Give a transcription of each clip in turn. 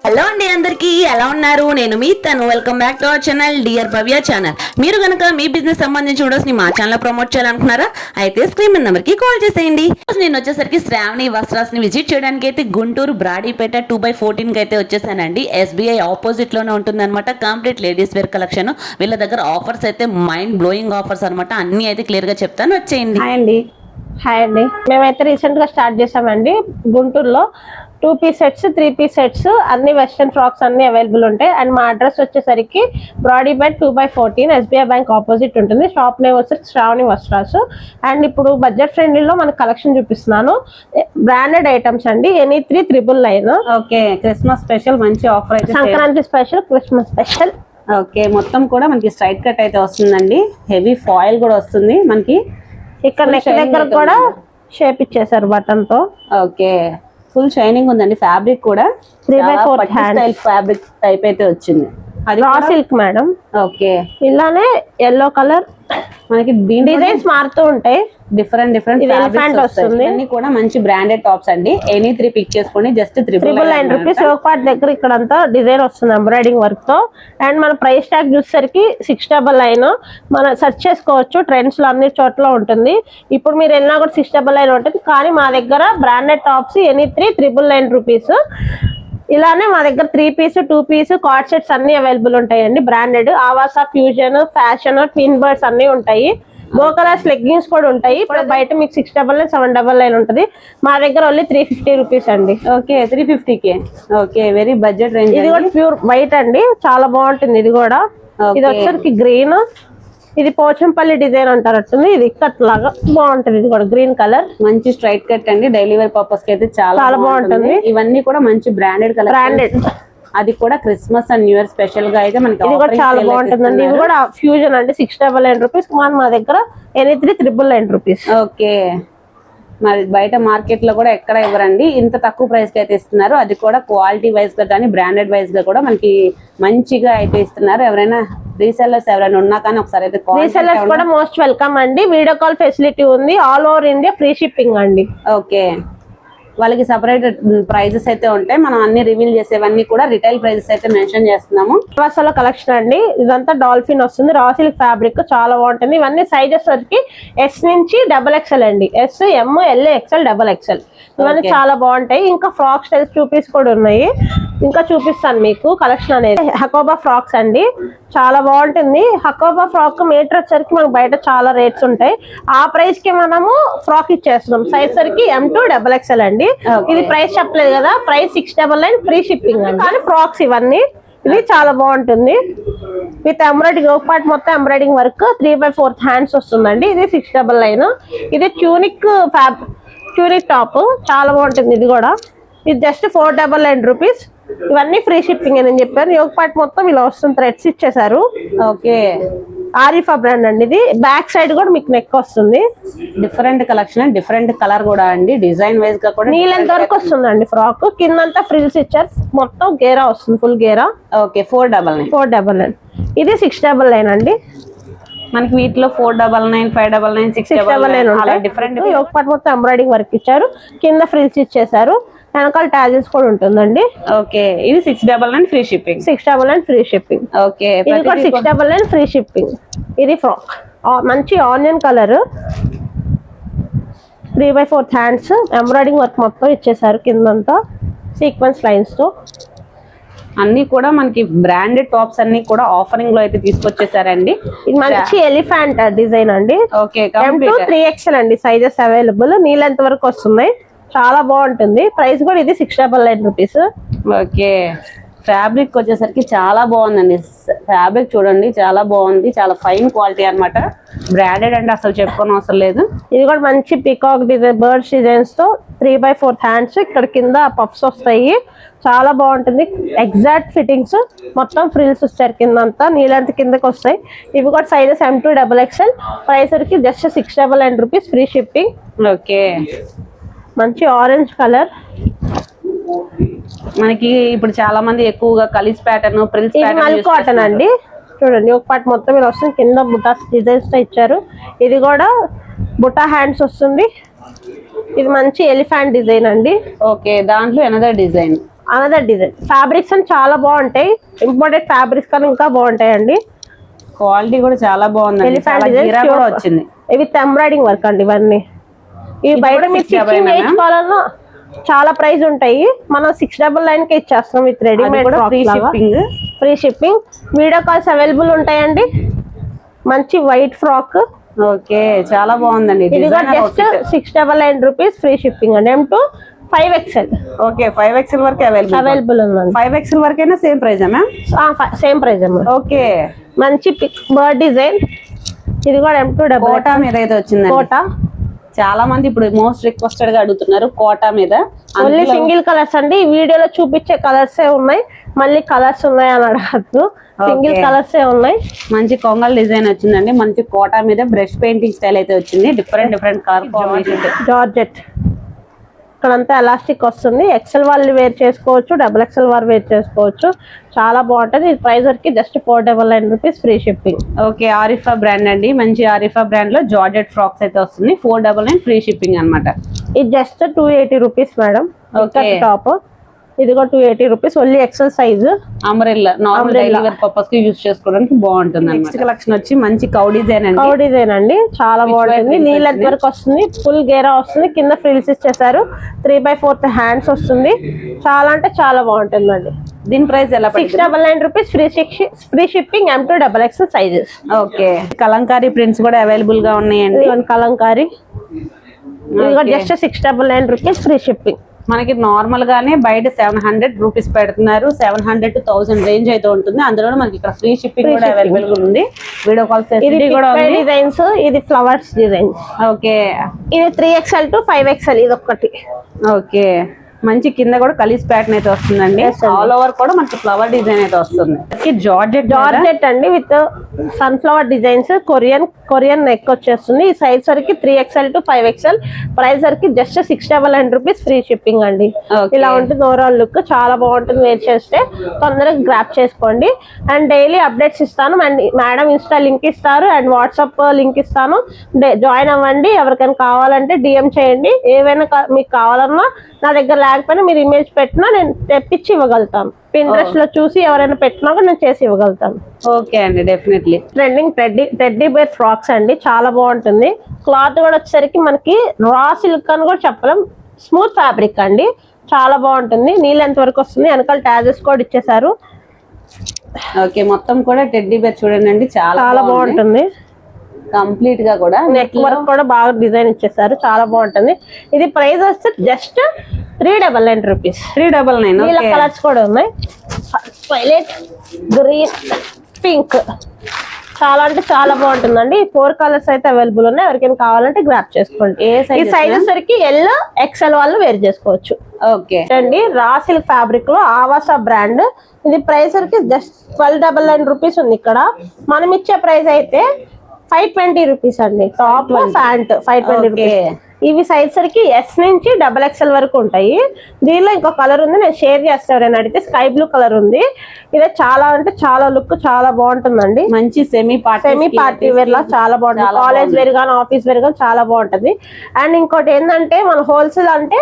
Hello అండి, అందరికీ ఎలా ఉన్నారు? నేను మీ తను. Welcome back to our channel dear Bhavya channel. మీరు కనుక మీ బిజినెస్ సంబంధించి వీడియోస్ ని మా ఛానల్ ప్రమోట్ చేయాలనుకున్నారా? అయితే స్క్రీన్ మీద నెంబర్ కి కాల్ చేసేయండి. నేను వచ్చేసరికి శ్రావణి వస్త్రాస్ ని విజిట్ చేయడానికి అయితే గుంటూరు బ్రాడీపేట 2/14 కి అయితే వచ్చేసానండి. SBI ఆపోజిట్ లోనే ఉంటుంది అనమాట. Complete ladies wear collection. వీళ్ళ దగ్గర ఆఫర్స్ అయితే మైండ్ బ్లోయింగ్ ఆఫర్స్ అనమాట. అన్ని అయితే క్లియర్ గా చెప్తాను, వచ్చేయండి. హాయ్ అండి, మేమైతే రీసెంట్ గా స్టార్ట్ చేసామండి గుంటూరులో. 2 పీస్ సెట్స్, 3 పీస్ సెట్స్, అన్ని వెస్ట్రన్ ఫ్రాక్స్ అన్ని అవైలబుల్ ఉంటాయి. అండ్ మా అడ్రస్ వచ్చేసరికి బ్రాడీపేట 2/14 SBI బ్యాంక్ ఆపోజిట్ ఉంటుంది. షాప్ నేమ్ వచ్చేసరికి శ్రావణి వస్త్రాస్. అండ్ ఇప్పుడు బడ్జెట్ ఫ్రెండ్లీలో మనకు కలెక్షన్ చూపిస్తున్నాను. బ్రాండెడ్ ఐటమ్స్ అండి. ఎనీ 3,999. ఓకే, క్రిస్మస్ స్పెషల్ మంచి ఆఫర్ అయితే, Sankranti special, Christmas special. Okay, మొత్తం కూడా మనకి స్ట్రైట్ కట్ అయితే వస్తుందండి. హెవీ ఫాయిల్ కూడా వస్తుంది మనకి. ఇక్కడ నెక్ దగ్గర కూడా షేప్ ఇచ్చేసారు బటన్ తో. ఓకే, ఫుల్ షైనింగ్ ఉందండి. ఫ్యాబ్రిక్ కూడా 3/4 స్టైల్ ఫ్యాబ్రిక్ టైప్ అయితే వచ్చింది. అది రా సిల్క్ మేడం. ఓకే, ఇలానే ఎల్లో కలర్ మనకి డిజైన్స్ మారుతూ ఉంటాయి. డిఫరెంట్ వస్తుంది. అన్ని కూడా మంచి బ్రాండెడ్ టాప్స్ అండి. ఎనీ 3 పిక్ చేసుకోండి. Just 399 rupees. యోగపాట్ దగ్గర ఇక్కడ అంతా డిజైన్ వస్తుంది ఎంబ్రాయిడింగ్ వర్క్ తో. అండ్ మన ప్రైస్ ట్యాగ్ చూసేసరికి 699. మనం సెర్చ్ చేసుకోవచ్చు, ట్రెండ్స్ లో అన్ని చోట్ల ఉంటుంది. ఇప్పుడు మీరు వెళ్ళినా కూడా 699 ఉంటుంది. కానీ మా దగ్గర బ్రాండెడ్ టాప్స్ ఎనీ 3,999 రూపీస్. ఇలానే మా దగ్గర 3 పీస్, 2 పీస్, కార్డ్ సెట్స్ అన్ని అవైలబుల్ ఉంటాయండి. Branded Avaasa, fusion, fashion, twin birds అన్ని ఉంటాయి. గో కలర్స్ లెగ్గిన్స్ కూడా ఉంటాయి. ఇప్పుడు బయట మీకు 699, 799 ఉంటుంది. మా దగ్గర ఓన్లీ 350 రూపీస్ అండి. ఓకే, 350కే. Okay, very budget range. ఇది కూడా ప్యూర్ వైట్ అండి, చాలా బాగుంటుంది. ఇది కూడా ఇది వచ్చేసరికి గ్రీన్. ఇది పోచంపల్లి డిజైన్ అంటారట్టుంది. ఇది కట్ లాగా బాగుంటుంది. ఇది కూడా గ్రీన్ కలర్, మంచి స్ట్రైట్ కట్ అండి. డైలీ వేర్ పర్పస్ కి అయితే చాలా బాగుంటుంది. ఇవన్నీ కూడా మంచి బ్రాండెడ్ కలర్. బ్రాండెడ్, అది కూడా Christmas and new year special గా అయితే మనకి ఇది కూడా చాలా బాగుంటుందండి. ఇది కూడా ఫ్యూజన్ అండి. 699 రూపీస్. మా దగ్గర ఎనీ 3,999 రూపీస్. ఓకే, మరి బయట మార్కెట్ లో కూడా ఎక్కడ ఇవ్వరండి, ఇంత తక్కువ ప్రైస్ కి అయితే ఇస్తున్నారు. అది కూడా క్వాలిటీ వైజ్ గా కానీ బ్రాండెడ్ వైజ్ గా కూడా మనకి మంచిగా అయితే ఇస్తున్నారు. ఎవరైనా రీసెల్లర్స్ ఎవరైనా ఉన్నా కానీ ఒకసారి అయితే రీసెల్లర్స్ కూడా మోస్ట్ వెల్కమ్ అండి. వీడియో కాల్ ఫెసిలిటీ ఉంది. All over India free shipping అండి. ఓకే, వాళ్ళకి సపరేట్ ప్రైజెస్ అయితే ఉంటాయి. మనం అన్ని రివీల్ చేసేవన్నీ కూడా రిటైల్ ప్రైజెస్ అయితే మెన్షన్ చేస్తున్నాము. అసలు కలెక్షన్ అండి. ఇదంతా డాల్ఫిన్ వస్తుంది. రా సిల్క్ ఫ్యాబ్రిక్ చాలా బాగుంటుంది. ఇవన్నీ సైజెస్ వచ్చి S నుంచి XXL అండి. S, M, L, XL, XXL. ఇవన్నీ చాలా బాగుంటాయి. ఇంకా ఫ్రాక్ స్టైల్స్ చూపిస్ కూడా ఉన్నాయి. ఇంకా చూపిస్తాను మీకు కలెక్షన్ అనేది. హకోబా ఫ్రాక్స్ అండి, చాలా బాగుంటుంది. హకోబా ఫ్రాక్ మీటర్ వచ్చరికి మనకు బయట చాలా రేట్స్ ఉంటాయి. ఆ ప్రైస్ కి మనము ఫ్రాక్ ఇచ్చేస్తున్నాం. సైజ్ సరికి M to XXL అండి. ఇది ప్రైస్ చెప్పలేదు కదా, ప్రైస్ 699, ఫ్రీ షిప్పింగ్ అండి. కానీ ఫ్రాక్స్ ఇవన్నీ ఇది చాలా బాగుంటుంది. విత్ ఎంబ్రాయిడింగ్, ఒక పార్ట్ మొత్తం ఎంబ్రాయిడింగ్ వర్క్. 3/4 హ్యాండ్స్ వస్తుందండి. ఇది 699. ఇది ట్యూనిక్ టాప్, చాలా బాగుంటుంది. ఇది కూడా ఇది జస్ట్ 499 రూపీస్. ఇవన్నీ ఫ్రీ షిప్పింగ్ అని చెప్పారు. యోగ పార్ట్ మొత్తం ఇలా వస్తుంది. థ్రెడ్స్ ఇచ్చేసారు. ఓకే, ఆరిఫా బ్రాండ్ అండి. ఇది బ్యాక్ సైడ్ కూడా మీకు నెక్ వస్తుంది. డిఫరెంట్ కలెక్షన్, డిఫరెంట్ కలర్ కూడా అండి. డిజైన్ వైజ్ గా కూడా నీళ్ళంత వరకు వస్తుందండి ఫ్రాక్. కిందంతా ఫ్రిల్స్ ఇచ్చారు. మొత్తం గేరా వస్తుంది, ఫుల్ గేరా. ఓకే, 499. ఇది 699 అండి. మనకి వీటిలో 499, 599, 699 డిఫరెంట్. ఒక పార్ట్ మొత్తం ఎంబ్రాయిడింగ్ వర్క్ ఇచ్చారు. కింద ఫ్రిల్స్ ఇచ్చేసారు. వెనకాల టాజిల్స్ కూడా ఉంటుందండి. ఓకే, ఇది 699 free shipping. 699 free shipping. Okay, ఇది కూడా 699 ఫ్రీ షిప్పింగ్. ఇది ఫ్రాక్ మంచి onion colour, 3/4 hands, embroidering work మొత్తం ఇచ్చేసారు. కిందంతా సీక్వెన్స్ లైన్స్ తో. అన్ని కూడా మనకి బ్రాండెడ్ టాప్స్ అన్ని కూడా ఆఫరింగ్ లో అయితే తీసుకొచ్చేసారండి. ఇది మంచి ఎలిఫెంట్ డిజైన్ అండి. ఓకే, M to 3XL అండి. Sizes available. నీళ్ళెంత వరకు వస్తున్నాయి. చాలా బాగుంటుంది. ప్రైస్ కూడా ఇది 699 రూపీస్. ఓకే, ఫ్యాబ్రిక్ వచ్చేసరికి చాలా బాగుందండి. ఫ్యాబ్రిక్ చూడండి, చాలా బాగుంది. చాలా ఫైన్ క్వాలిటీ అన్నమాట. బ్రాండెడ్ అంటే అసలు చెప్పుకోని అవసరం లేదు. ఇది కూడా మంచి పికాక్ డిజైన్, బర్డ్స్ డిజైన్స్ తో 3/4 హ్యాండ్స్. ఇక్కడ కింద పఫ్స్ వస్తాయి. చాలా బాగుంటుంది. ఎగ్జాక్ట్ ఫిట్టింగ్స్, మొత్తం ఫ్రిల్స్ వచ్చారు కిందంతా. నీళ్ళంత కిందకి వస్తాయి. ఇవి కూడా sizes M to XXL. Price వరకు just 699 rupees, free shipping. Okay, మంచి ఆరెంజ్ కలర్. మనకి ఇప్పుడు చాలా మంది ఎక్కువగా కలిసి ప్యాటర్న్, ప్రిల్స్ ప్యాటర్న్, మల్ కాటన్ అండి. చూడండి, ఒక పార్ట్ మొత్తం ఇలా వస్తుంది. కింద బుటా డిజైన్స్ తో ఇచ్చారు. ఇది కూడా బుటా హ్యాండ్స్ వస్తుంది. ఇది మంచి ఎలిఫెంట్ డిజైన్ అండి. ఓకే, దాంట్లో another design. Another design. Fabrics అని చాలా బాగుంటాయి, ఇంపోర్టెడ్ ఫ్యాబ్రిక్స్ కానీ ఇంకా బాగుంటాయండి. క్వాలిటీ కూడా చాలా బాగుంది, వచ్చింది. ఇవి ఎంబ్రాయిడింగ్ వర్క్ అండి ఇవన్నీ. ఇవి బయట మీరు స్టిచ్చింగ్ చేయించుకోవాలన్నా చాలా ప్రైస్ ఉంటాయి, మనం 699 కి ఇచ్చేస్తాం with readymade. Free shipping. Video calls available ఉంటాయండి. మంచి వైట్ ఫ్రాక్. ఓకే, చాలా బాగుందండి. ఇది జస్ట్ 699 రూపీస్ ఫ్రీ షిప్పింగ్ అండి. M to 5XL. Okay, 5XL వరకు అవైలబుల్ ఉందండి. 5XL వరకైనా same price ma'am? Same price అమ్మా. ఓకే, మంచి బర్డ్ డిజైన్. ఇది కూడా M to కోటా మీద అయితే వచ్చింది. కోటా చాలా మంది ఇప్పుడు మోస్ట్ రిక్వెస్టెడ్ గా అడుగుతున్నారు కోటా మీద. ఓన్లీ సింగిల్ కలర్స్ అండి, వీడియోలో చూపించే కలర్స్ ఉన్నాయి, మళ్ళీ కలర్స్ ఉన్నాయి అని అడగద్దు, సింగిల్ కలర్స్ ఉన్నాయి. మంచి కొంగల్ డిజైన్ వచ్చిందండి, మంచి కోటా మీద బ్రష్ పెయింటింగ్ స్టైల్ అయితే వచ్చింది. Different colour combination. జార్జెట్. ఇక్కడంతా ఎలాస్టిక్ వస్తుంది. XL వాళ్ళు వేర్ చేసుకోవచ్చు, XXL వారు వేర్ చేసుకోవచ్చు. చాలా బాగుంటది. ఇది ప్రైస్ వరకు just 499 rupees free shipping. Okay, Arifa brand అండి. మంచి ఆరిఫా బ్రాండ్ లో జార్జెట్ ఫ్రాక్స్ అయితే వస్తుంది. 499 ఫ్రీ షిప్పింగ్ అన్నమాట. ఇది just 280 rupees madam. Okay, top. ఇది కూడా 280 rupees, only XL size. Umbrella normal daily wear purpose కి యూస్ చేసుకోవడానికి బాగుంటుంది. నెక్స్ట్ కలెక్షన్ వచ్చి మంచి కౌ డిజైన్ అండి. కౌ డిజైన్ అండి, చాలా బాగుంటుంది. నీ లెంత్ వరకు వస్తుంది, ఫుల్ గేరా వస్తుంది, కింద ఫ్రిల్స్ ఇచ్చేసారు, 3/4 హ్యాండ్స్ వస్తుంది. చాలా అంటే చాలా బాగుంటుందండి. దీని ప్రైస్ ఎలా? 699 rupees free shipping. M to XXL sizes. Okay, Kalamkari prints కూడా అవైలబుల్ గా ఉన్నాయండి. కలంకారీ. ఇది కూడా జస్ట్ 699 రూపీస్ ఫ్రీ షిప్పింగ్. మనకి నార్మల్ గానే బయట 700 రూపీస్ పెడుతున్నారు. 700 to 1000 రేంజ్ అయితే ఉంటుంది. అందులో మనకి ఇక్కడ ఫ్రీ షిప్పింగ్ కూడా అవైలబుల్ ఉంది. వీడియో కాల్ ఫెసిలిటీ కూడా ఉంది. డిజైన్స్. ఇది ఫ్లవర్స్ డిజైన్. ఓకే, ఇది 3XL to 5XL. ఇది ఒక్కటి. ఓకే, మంచి కింద కూడా కలిసి ప్యాటర్న్ అయితే వస్తుందండి. ఆల్ ఓవర్ కూడా మనకి ఫ్లవర్ డిజైన్ అయితే వస్తుంది. జార్జెట్ అండి with sunflower designs. Korean neck వచ్చేస్తుంది. ఈ సైజ్ వరకు 3XL to 5XL. ప్రైస్ వరకు జస్ట్ 699 రూపీస్ ఫ్రీ షిప్పింగ్ అండి. ఇలా ఉంటుంది ఓవరాల్ లుక్. చాలా బాగుంటుంది వేర్ చేస్తే. తొందరగా గ్రాప్ చేసుకోండి. అండ్ డైలీ అప్డేట్స్ ఇస్తాను. అండ్ మేడం ఇన్స్టా లింక్ ఇస్తారు అండ్ వాట్సాప్ లింక్ ఇస్తాను. జాయిన్ అవ్వండి. ఎవరికైనా కావాలంటే DM చేయండి. ఏవైనా మీకు కావాలన్నా నా దగ్గర లేకపోయినా మీరు ఇమేజ్ పెట్టినా నేను తెప్పించి ఇవ్వగలుగుతాను. Pinterest లో చూసి ఎవరైనా పెట్టినా కూడా నేను చేసి ఇవ్వగలుగుతాను. ఓకే అండి, definitely. Trending teddy bear frocks అండి, చాలా బాగుంటుంది. క్లాత్ కూడా వచ్చేసరికి మనకి రా సిల్క్ అని కూడా చెప్పలేం, స్మూత్ ఫ్యాబ్రిక్ అండి. చాలా బాగుంటుంది. నీ లెంత్ వరకు వస్తుంది. వెనకాల ట్యాజెస్ కూడా ఇచ్చేసారు. ఓకే, మొత్తం కూడా టెడ్డీ బేర్ చూడండి, చాలా బాగుంటుంది. కంప్లీట్ గా కూడా నెక్ వర్క్ కూడా బాగా డిజైన్ ఇచ్చేసారు. చాలా బాగుంటుంది. ఇది ప్రైస్ వస్తే జస్ట్ 399 రూపీస్. 399. ఇలా కలర్స్ కూడా ఉన్నాయి. Violet, green, pink. చాలా అంటే చాలా బాగుంటుందండి. 4 కలర్స్ అయితే అవైలబుల్ ఉన్నాయి. ఎవరికైనా కావాలంటే గ్రాప్ చేసుకోండి. ఈ సైజెస్ వరకు L, XL వాళ్ళు వేర్ చేసుకోవచ్చు. ఓకే అండి, రా సిల్క్ ఫ్యాబ్రిక్ లో ఆవాసా బ్రాండ్. ఇది ప్రైస్ వరకు జస్ట్ 1299 రూపీస్ ఉంది. ఇక్కడ మనం ఇచ్చే ప్రైస్ అయితే 520 రూపీస్ అండి. Top pant 520 rupees. ఇవి సైజ్ సరికి S నుంచి XXL వరకు ఉంటాయి. దీనిలో ఇంకో కలర్ ఉంది, నేను షేర్ చేస్తాను. ఎవరైనా అడిగితే స్కై బ్లూ కలర్ ఉంది. ఇదే చాలా అంటే చాలా లుక్ చాలా బాగుంటుందండి. మంచి సెమీ పార్టీ వేర్ లా చాలా బాగుంటుంది. కాలేజ్ వేర్ గానీ ఆఫీస్ వేర్ గానీ చాలా బాగుంటది. అండ్ ఇంకోటి ఏంటంటే మన హోల్సేల్ అంటే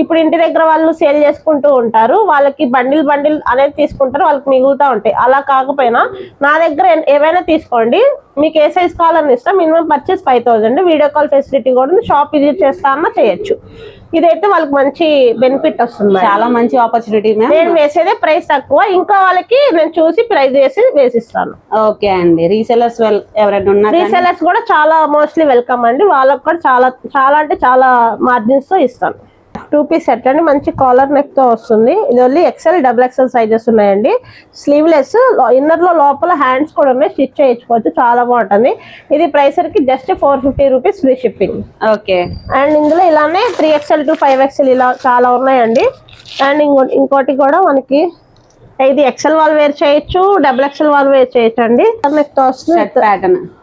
ఇప్పుడు ఇంటి దగ్గర వాళ్ళు సేల్ చేసుకుంటూ ఉంటారు. వాళ్ళకి బండిల్ అనేది తీసుకుంటారు, వాళ్ళకి మిగులుతూ ఉంటాయి. అలా కాకపోయినా నా దగ్గర ఏవైనా తీసుకోండి. మీకు ఏ సైజ్ కావాలని ఇస్తాం. Minimum purchase 5000. Video call facility కూడా షాప్ విజిట్ చేస్తా అన్నా చేయొచ్చు. ఇదైతే వాళ్ళకి మంచి బెనిఫిట్ వస్తుంది. చాలా మంచి ఆపర్చునిటీ. నేను వేసేదే ప్రైస్ తక్కువ, ఇంకా వాళ్ళకి నేను చూసి ప్రైస్ వేసిస్తాను. ఓకే అండి, రీసెలర్స్ ఎవరైనా ఉన్నారు? రీసెలర్స్ కూడా చాలా మోస్ట్లీ వెల్కమ్ అండి. వాళ్ళకి కూడా చాలా అంటే చాలా మార్జిన్స్ తో ఇస్తాను. 2 పీస్ సెట్ అండి, మంచి కాలర్ నెక్ తో వస్తుంది. ఇది ఓన్లీ XL, XXL సైజెస్ ఉన్నాయండి. స్లీవ్లెస్, ఇన్నర్ లో లోపల హ్యాండ్స్ కూడా ఉన్నాయి, స్టిచ్ చేయించుకోవచ్చు. చాలా బాగుంటుంది. ఇది ప్రైస్ వరకు just 450 rupees free shipping. Okay, and ఇందులో ఇలానే 3XL to 5XL ఇలా చాలా ఉన్నాయండి. అండ్ ఇంకోటి కూడా మనకి ఇది XL వాళ్ళు వేర్ చేయొచ్చు, XXL వాళ్ళు వేర్ చేయొచ్చు అండి. నెక్ తో వస్తుంది,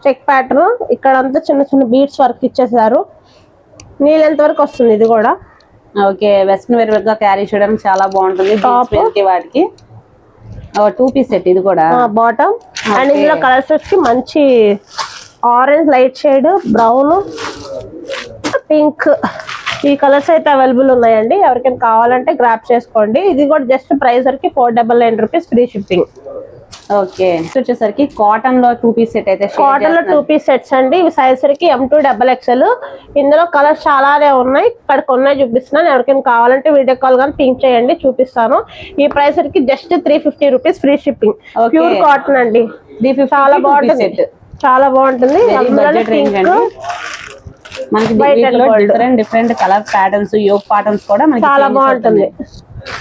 చెక్ ప్యాటర్న్. ఇక్కడ అంతా చిన్న చిన్న బీడ్స్ వర్క్ ఇచ్చేసారు. నీ లెంత్ వరకు వస్తుంది. ఇది కూడా ఓకే, వెస్ట్రన్ వేర్ గా క్యారీ చేయడానికి చాలా బాగుంటుంది. వాటికి 2 పీస్ సెట్. ఇది కూడా బాటమ్. అండ్ ఇందులో కలర్స్ వచ్చి మంచి orange light shade, brown, pink, ఈ కలర్స్ అయితే అవైలబుల్ ఉన్నాయండి, ఎవరికైనా కావాలంటే గ్రాప్ చేసుకోండి. ఇది కూడా జస్ట్ ప్రైస్ వరకు 499 రూపీస్ ఫ్రీ షిప్పింగ్. ఓకే వచ్చేసరికి కాటన్ లో 2 పీస్ సెట్ అయితే కాటన్ లో 2 పీస్ సెట్స్ అండి. ఇవి సైజ్ సరికి M2 XXL. ఇందులో కలర్స్ చాలానే ఉన్నాయి, ఇక్కడ కొన్ని చూపిస్తున్నాను. ఎవరికైనా కావాలంటే వీడియో కాల్ కానీ పింక్ చేయండి, చూపిస్తాను. ఈ ప్రైస్ సరికి just 350 rupees free shipping. Pure cotton అండి, చాలా బాగుంటుంది, చాలా బాగుంటుంది. మనకి different colour patterns, yoke patterns కూడా మనకి చాలా బాగుంటుంది,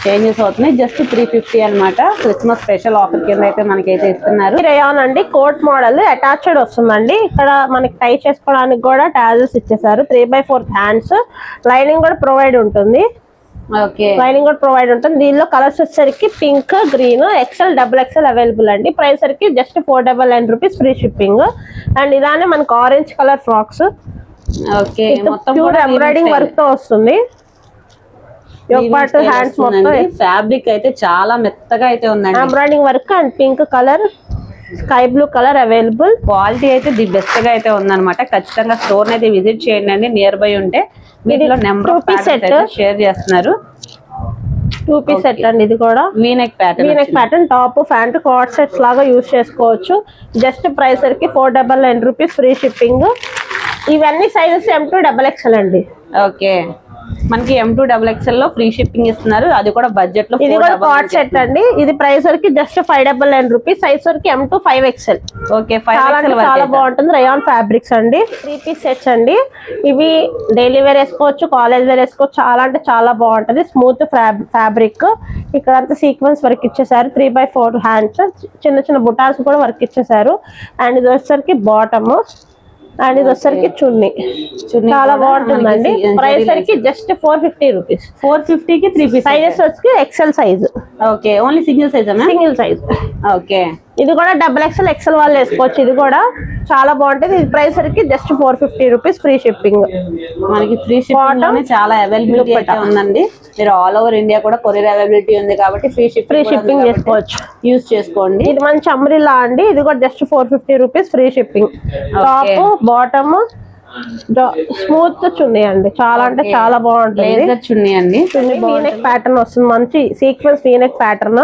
చేంజెస్ అవుతున్నాయి. జస్ట్ 350 అన్నమాట. క్రిస్మస్ స్పెషల్ ఆఫర్ కింద అయితే మనకైతే ఇస్తున్నారు. రేయాన్ అండి, కోట్ మోడల్ అటాచ్డ్ వస్తుందండి. ఇక్కడ మనకి టై చేసుకోవడానికి కూడా టాజల్స్ ఇచ్చేసారు. 3/4 హ్యాండ్స్, లైనింగ్ కూడా ప్రొవైడ్ ఉంటుంది. ఓకే లైనింగ్ కూడా ప్రొవైడ్ ఉంటుంది. దీనిలో కలర్స్ వచ్చేసరికి pink, green, XL, XXL available అండి. ప్రైస్ సరికి just 499 rupees free shipping. And ఇలానే మనకు ఆరెంజ్ కలర్ ఫ్రాక్స్, ఓకే మొత్తం ప్యూర్ ఎంబ్రాయిడింగ్ వర్క్ తో వస్తుంది. హ్యాండ్స్ మొత్తం ఫ్యాబ్రిక్ అయితే చాలా మెత్తగా అయితే ఉందండి. Embroidering work and pink colour, sky blue colour available. Quality అయితే ది బెస్ట్ గా అయితే ఉందన్నమాట. ఖచ్చితంగా స్టోర్ అయితే విజిట్ చేయండి నియర్ బై ఉంటే. వీటిలో నెంబర్ ఆఫ్ ప్యాటర్న్స్ షేర్ చేస్తున్నారు. 2 పీస్ సెట్ అండి. ఇది కూడా V neck pattern, top pant coat sets లాగా యూజ్ చేసుకోవచ్చు. జస్ట్ ప్రైస్ సరికి 499 రూపీస్ ఫ్రీ షిప్పింగ్. ఇవన్నీ సైజెస్ M2 XXL అండి. ఓకే మనకి M2 XXL లో ఫ్రీ షిప్పింగ్ ఇస్తున్నారు, అది కూడా బడ్జెట్ లో. ఇది కూడా కాట్ సెట్ అండి. ఇది ప్రైస్ వరకు జస్ట్ 599 రూపీస్. సైజ్ వరకు M2 5XL. ఓకే చాలా బాగుంటుంది. రయాన్ ఫ్యాబ్రిక్స్ అండి. 3 పీస్ సెట్స్ అండి. ఇవి డైలీ వేర్ వేసుకోవచ్చు, కాలేజ్ వేర్ వేసుకోవచ్చు. చాలా అంటే చాలా బాగుంటది. స్మూత్ ఫ్యాబ్రిక్, ఇక్కడ అంతా సీక్వెన్స్ వర్క్ ఇచ్చేసారు. 3/4 హ్యాండ్స్, చిన్న చిన్న బుటాస్ కూడా వర్క్ ఇచ్చేసారు. అండ్ ఇది వచ్చేసరికి బాటమ్, అండ్ ఇది వచ్చేసరికి చున్నీ. చాలా బాగుంటుందండి. ప్రైస్ సరికి జస్ట్ 450 రూపీస్. 450 కి 3 పీస్. సైజెస్ వచ్చి XL size. Okay only single size అన్న? Single size. ఓకే ఇది కూడా XXL, XL వాళ్ళు వేసుకోవచ్చు. ఇది కూడా చాలా బాగుంటుంది. ఇది ప్రైస్ సరికి జస్ట్ 450 రూపీస్ ఫ్రీ షిప్పింగ్. మనకి ఫ్రీ షిప్పింగ్ చాలా అవైలబిలిటీ అయితే ఉందండి. మీరు ఆల్ ఓవర్ ఇండియా కూడా కొరియర్ అవైలబిలిటీ ఉంది కాబట్టి ఫ్రీ షిప్పింగ్ చేసుకోవచ్చు, యూజ్ చేసుకోండి. ఇది మంచి అంబ్రిల్లా అండి. ఇది కూడా just 450 rupees free shipping. Top, bottom, smooth chunni అండి. చాలా అంటే చాలా బాగుంటుంది. చున్నీ అండి, వీనెక్ ప్యాటర్న్ వస్తుంది. మంచి సీక్వెన్స్ వీనెక్ ప్యాటర్న్.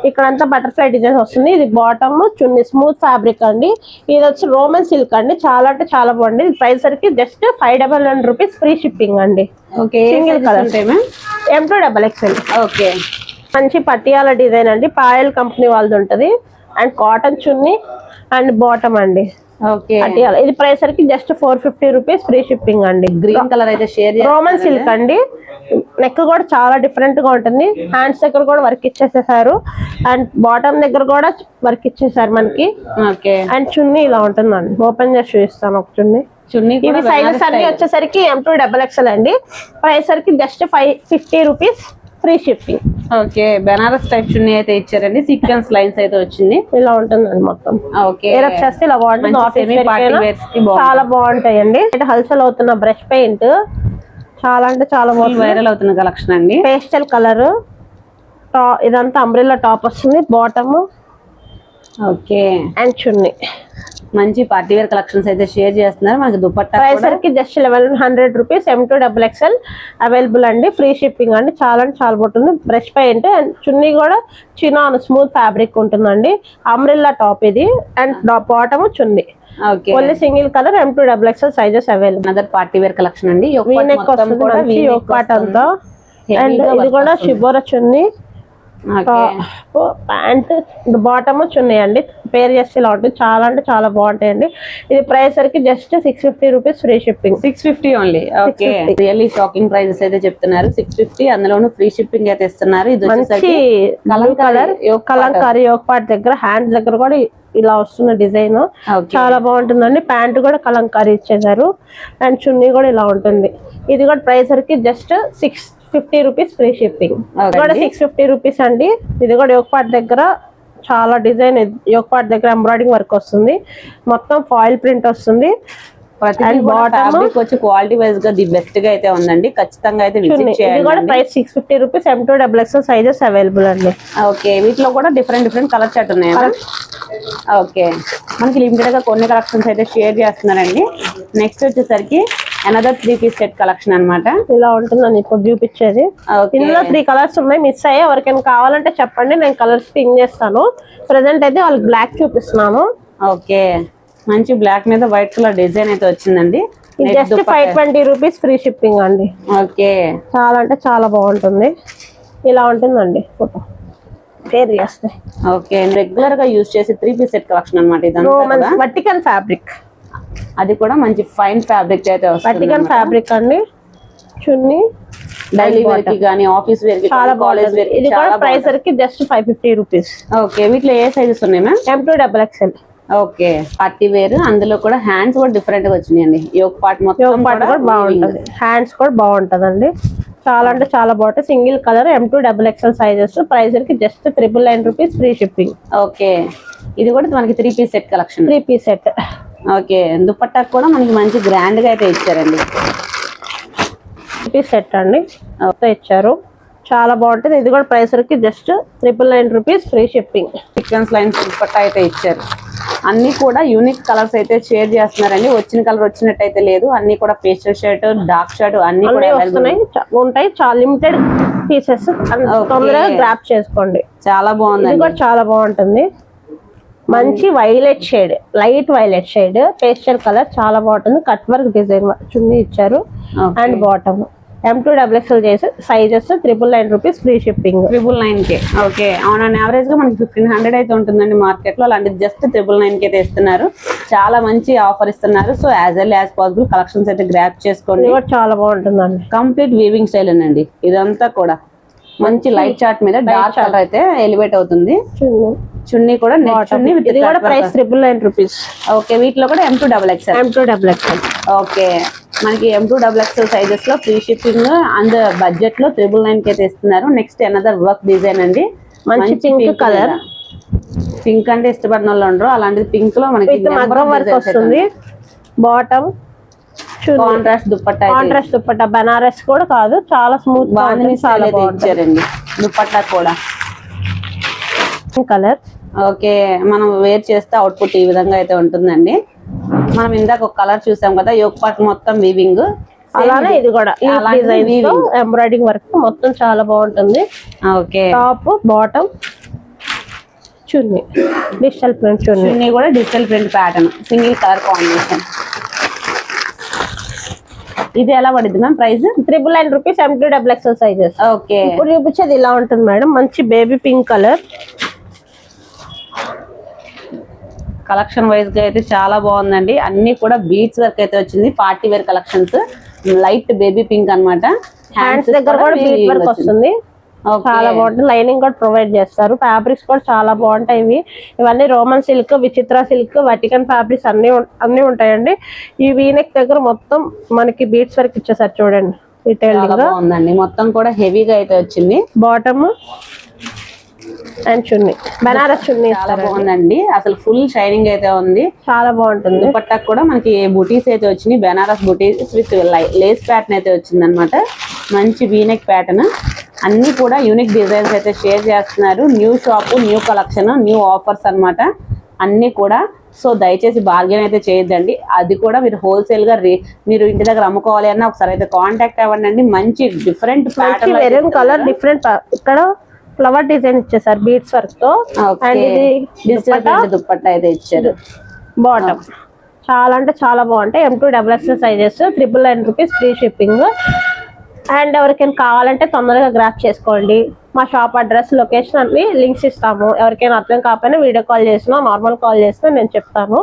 ఇక్కడంతా బటర్ఫ్లై డిజైన్ వస్తుంది. ఇది బాటమ్, చున్నీ, స్మూత్ ఫ్యాబ్రిక్ అండి. ఇది వచ్చి రోమన్ సిల్క్ అండి. చాలా అంటే చాలా బాగుంది. ప్రైస్ సరికి జస్ట్ 599 రూపీస్ ఫ్రీ షిప్పింగ్ అండి. Okay single colour M2 XXL. Okay మంచి పటియాల డిజైన్ అండి. పాయల్ కంపెనీ వాళ్ళది ఉంటది. And cotton chunni and bottom అండి. ఓకే ఇది ప్రైస్ సరికి జస్ట్ 450 రూపీస్ ఫ్రీ షిప్పింగ్ అండి. గ్రీన్ కలర్ అయితే షేర్ రోమన్ సిల్క్ అండి. నెక్ కూడా చాలా డిఫరెంట్ గా ఉంటుంది. హ్యాండ్స్ దగ్గర కూడా వర్క్ ఇచ్చేసేసారు. అండ్ బాటమ్ దగ్గర కూడా వర్క్ ఇచ్చేసారు మనకి. ఓకే అండ్ చున్నీ ఇలా ఉంటుందండి. ఓపెన్ చేసి చూపిస్తాను ఒక చున్నీ. ఇవి సైజెస్ అన్ని వచ్చేసరికి M2 XXL అండి. ప్రైస్ సరికి just 550 rupees free shipping. Okay Banaras type chunni అయితే ఇచ్చారండి. సీక్వెన్స్ లైన్స్ అయితే వచ్చింది. ఇలా ఉంటుందండి మొత్తం. ఓకే చేస్తే ఇలా బాగుంటుంది. చాలా బాగుంటాయండి. హల్చల్ అవుతున్న బ్రష్ పెయింట్ చాలా అంటే చాలా వైరల్ అవుతున్న కలెక్షన్ అండి. పేస్టల్ కలర్, ఇదంతా అంబ్రెల్లా టాప్ వస్తుంది. బాటమ్, ఓకే అండ్ చున్నీ. మంచి పార్టీ వేర్ కలెక్షన్స్ అయితే షేర్ చేస్తున్నారు. మనకి దుపట్టా ప్రైస్ సరికి just 1100 rupees. M2 XXL available అండి. ఫ్రీ షిప్పింగ్ అండి. చాలా అంటే చాలా బాగుంటుంది. బ్రష్ పెయింట్ అండ్ చున్నీ కూడా చినాన్ స్మూత్ ఫ్యాబ్రిక్ ఉంటుందండి. అంబ్రెల్లా టాప్ ఇది. And bottom, chunni. Okay only single colour. M2 XXL sizes available. Other party wear collection అండి. వీనెక్ వస్తుంది, యోక్ పార్ట్ అంతా. అండ్ ఇది కూడా షిబోరా చున్నీ, ప్యాంట్, బాటమ్, చున్నీ అండి. పేర్ చేస్తే ఇలా ఉంటుంది. చాలా అంటే చాలా బాగుంటాయండి. ఇది ప్రైస్ సరికి just 650 rupees free shipping. 650 only. Okay really shocking prices అయితే చెప్తున్నారు. 650 అందులోనూ ఫ్రీ షిప్పింగ్ అయితే ఇస్తున్నారు. ఇది మంచి కలర్ కలంకారీ యోక్ పార్ట్ దగ్గర హ్యాండ్స్ దగ్గర కూడా ఇలా వస్తున్న డిజైన్ చాలా బాగుంటుందండి. ప్యాంట్ కూడా కలంకారీ ఇచ్చేసారు. అండ్ చున్నీ కూడా ఇలా ఉంటుంది. ఇది కూడా ప్రైస్ సరికి జస్ట్ 650 రూపీస్ ఫ్రీ షిప్పింగ్. కూడా 650 రూపీస్ అండి. ఇది కూడా యోక్ పార్ట్ దగ్గర చాలా డిజైన్, యోక్ పార్ట్ దగ్గర ఎంబ్రాయిడింగ్ వర్క్ వస్తుంది. మొత్తం ఫాయిల్ ప్రింట్ వస్తుంది. వచ్చి క్వాలిటీ వైజ్ గా ది బెస్ట్ గా అయితే ఉందండి. ఖచ్చితంగా అయితే విజిట్ చేయండి. ఇది కూడా price 650 rupees. M2 XXL sizes available అండి. ఓకే వీటిలో కూడా డిఫరెంట్ కలర్ చార్ట్ ఉన్నాయి. ఓకే మనకి లిమిటెడ్ గా కొన్ని కలెక్షన్స్ అయితే షేర్ చేస్తున్నారండి. నెక్స్ట్ వచ్చేసరికి అనదర్ 3-piece సెట్ కలెక్షన్ అన్నమాట. ఇలా ఉంటుందండి ఇప్పుడు చూపించేది. Okay. ఇందులో 3 కలర్స్ ఉన్నాయి, మిస్ అయ్యి ఎవరికైనా కావాలంటే చెప్పండి, నేను కలర్స్ పింక్ చేస్తాను. ప్రెసెంట్ అయితే వాళ్ళకి బ్లాక్ చూపిస్తున్నాను. ఓకే, మంచి బ్లాక్ మీద వైట్ కలర్ డిజైన్ అయితే వచ్చిందండి. జస్ట్ 520 రూపీస్ ఫ్రీ షిప్పింగ్ అండి. ఓకే, చాలా అంటే చాలా బాగుంటుంది. ఇలా ఉంటుందండి ఫోటో షేర్ చేస్తే. ఓకే, రెగ్యులర్ గా యూజ్ చేసే 3-piece సెట్ కలెక్షన్ అన్నమాట ఇదంతా. వర్టికల్ ఫ్యాబ్రిక్, అది కూడా మంచి ఫైన్ ఫ్యాబ్రిక్ అయితే వస్తుంది. వర్టికల్ ఫ్యాబ్రిక్ అండి. చున్నీ డైలీ వేర్ కి గానీ ఆఫీస్ వేర్ కి చాలా కాలేజ్ వేర్ కి ఇది కూడా ప్రైస్ కి జస్ట్ 550 రూపీస్. ఓకే, వీటిలో ఏ సైజెస్ ఉన్నాయి ma'am? M2 XXL. Okay, party wear, అందులో కూడా హ్యాండ్స్ కూడా డిఫరెంట్ గా వచ్చినాయండి. యోక్ పార్ట్ మొత్తం కూడా బాగుంటది, హ్యాండ్స్ కూడా బాగుంటదండి. చాలా అంటే చాలా బాగుంటుంది. Single colour M2 XXL sizes. Price కి just 999 rupees free shipping. Okay, ఇది కూడా మనకి 3-piece set collection. 3-piece set. Okay, దుపట్టాకు కూడా మనకి మంచి గ్రాండ్ గా అయితే ఇచ్చారండి. 3-piece సెట్ అండి ఇచ్చారు, చాలా బాగుంటుంది. ఇది కూడా ప్రైస్ కి just 999 rupees free shipping. Sequence lines dupatta అయితే ఇచ్చారు. అన్ని కూడా యూనిక్ కలర్స్ అయితే షేర్ చేస్తున్నారండి. వచ్చిన కలర్ వచ్చినట్టయితే లేదు, అన్ని కూడా పేస్టల్ షర్ట్, డార్క్ షర్ట్ అన్ని కూడా ఉంటాయి. చాలా లిమిటెడ్ పీసెస్, తొందరగా గ్రాప్ చేసుకోండి. చాలా బాగుంది, ఇది కూడా చాలా బాగుంటుంది. మంచి violet shade, light violet shade, pastel colour, చాలా బాగుంటుంది. కట్ వర్క్ డిజైన్ చున్నీ ఇచ్చారు అండ్ బాటమ్. M2 XXL చేసి sizes 999 rupees free shipping. 999 okay, on average గా మనకి 1500 అయితే ఉంటుందండి మార్కెట్ లో. అలాంటిది జస్ట్ 999 అయితే ఇస్తున్నారు. చాలా మంచి ఆఫర్ ఇస్తున్నారు. So as L as possible collections అయితే గ్రాప్ చేసుకోండి. చాలా బాగుంటుందండి. కంప్లీట్ వీవింగ్ స్టైల్ అండి ఇదంతా కూడా. మంచి లైట్ చార్ట్ మీద డార్క్ కలర్ అయితే ఎలివేట్ అవుతుంది. చున్నీ కూడా నెట్ చున్నీ విత్ ఇది కూడా ప్రైస్ 999 రూపీస్. ఓకే, వీటిలో కూడా M2 XXL. ఓకే, మనకి M2 XXL సైజెస్ లో ఫ్రీ షిప్పింగ్ అండ్ బడ్జెట్ లో 999 కి అయితే ఇస్తున్నారు. నెక్స్ట్ అనదర్ వర్క్ డిజైన్ అండి. మంచి పింక్ కలర్. పింక్ అంటే ఇష్టపడిన వాళ్ళు ఉండరు, అలాంటిది పింక్ లో మనకి వర్క్ వస్తుంది. బాటమ్ కాంట్రాస్ట్ దుపట్టా, బనారస్ కూడా కాదు, చాలా స్మూత్ బాగుంది. చాలా ఇచ్చారండి దుపట్టా కూడా కలర్. ఓకే, మనం వేర్ చేస్తే అవుట్పుట్ ఈ విధంగా అయితే ఉంటుందండి. మనం ఇందాక ఒక కలర్ చూసాం కదా, యోక్ పార్ట్ మొత్తం వీవింగ్, అలానే ఇది కూడా ఎంబ్రాయిడింగ్ వర్క్ మొత్తం చాలా బాగుంటుంది. ఓకే, టాప్ బాటమ్ చున్నీ డిజిటల్ ప్రింట్, చున్నీ కూడా digital print pattern, single colour combination. ఇది ఎలా పడుతుంది ma'am price? 999 rupees M2 XXL sizes. Okay, ఇప్పుడు చూపించేది ఇలా ఉంటుంది మేడం. మంచి baby pink colour. Collection wise గా అయితే చాలా బాగుందండి. అన్ని కూడా బీట్స్ వర్క్ అయితే వచ్చింది. Party wear collections, light baby pink అన్నమాట. హ్యాండ్స్ దగ్గర కూడా బీట్ వర్క్ వస్తుంది. చాలా బాగుంటుంది. లైనింగ్ కూడా ప్రొవైడ్ చేస్తారు. ఫ్యాబ్రిక్స్ కూడా చాలా బాగుంటాయి. ఇవన్నీ రోమన్ సిల్క్, విచిత్ర సిల్క్, వటికన్ ఫ్యాబ్రిక్స్ అన్ని ఉంటాయండి. ఈ వీనెక్ దగ్గర మొత్తం మనకి బీట్స్ వర్క్ ఇచ్చేసారు చూడండి. చాలా బాగుందండి, మొత్తం కూడా హెవీగా అయితే వచ్చింది. బాటమ్ అండ్ చున్నీ బనారస్ చున్నీ చాలా బాగుందండి. అసలు ఫుల్ షైనింగ్ అయితే ఉంది, చాలా బాగుంటుంది. దుపట్టాకు కూడా మనకి బుటీస్ అయితే వచ్చినాయి. బనారస్ బుటీస్ విత్ లేస్ ప్యాటర్న్ అయితే వచ్చింది అనమాట. మంచి వీనెక్ ప్యాటర్న్. అన్ని కూడా యూనిక్ డిజైన్స్ అయితే షేర్ చేస్తున్నారు. New shop, new collection, new offers అన్నమాట అన్ని కూడా. సో దయచేసి బార్గెన్ అయితే చేయొద్దండి. అది కూడా మీరు హోల్సేల్ గా మీరు ఇంటి దగ్గర అమ్ముకోవాలి అన్న ఒకసారి అయితే కాంటాక్ట్ అవ్వండి. మంచి డిఫరెంట్ ప్యాటర్న్ కలర్, డిఫరెంట్ ఇక్కడ ఫ్లవర్ డిజైన్ ఇచ్చేసారు బీట్స్ వర్క్ తో. అండ్ ఇది దుపట్టా అయితే ఇచ్చారు. బాటమ్ చాలా అంటే చాలా బాగుంటాయి. M2 XXL sizes 999 rupees free shipping. And ఎవరికైనా కావాలంటే తొందరగా గ్రాప్ చేసుకోండి. మా షాప్ అడ్రస్, లొకేషన్ అన్ని లింక్స్ ఇస్తాము. ఎవరికైనా అర్థం కాకపోయినా వీడియో కాల్ చేసినా, నార్మల్ కాల్ చేసినా నేను చెప్తాను.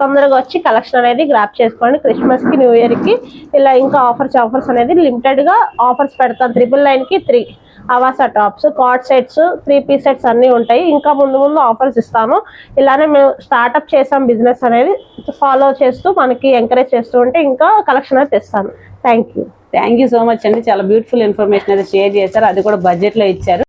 తొందరగా వచ్చి కలెక్షన్ అనేది గ్రాప్ చేసుకోండి. క్రిస్మస్ కి, న్యూ ఇయర్ కి ఇలా ఇంకా ఆఫర్స్ అనేది లిమిటెడ్ గా ఆఫర్స్ పెడతాను. 999 కి 3 Avasa tops, card sets, 3-piece sets అన్ని ఉంటాయి. ఇంకా ముందు ఆఫర్స్ ఇస్తాను. ఇలానే మేము స్టార్ట్అప్ చేసాం బిజినెస్ అనేది. ఫాలో చేస్తూ మనకి ఎంకరేజ్ చేస్తూ ఉంటే ఇంకా కలెక్షన్ అయితే ఇస్తాను. థ్యాంక్ యూ సో మచ్ అండి. చాలా బ్యూటిఫుల్ ఇన్ఫర్మేషన్ అయితే షేర్ చేశారు, అది కూడా బడ్జెట్ లో ఇచ్చారు.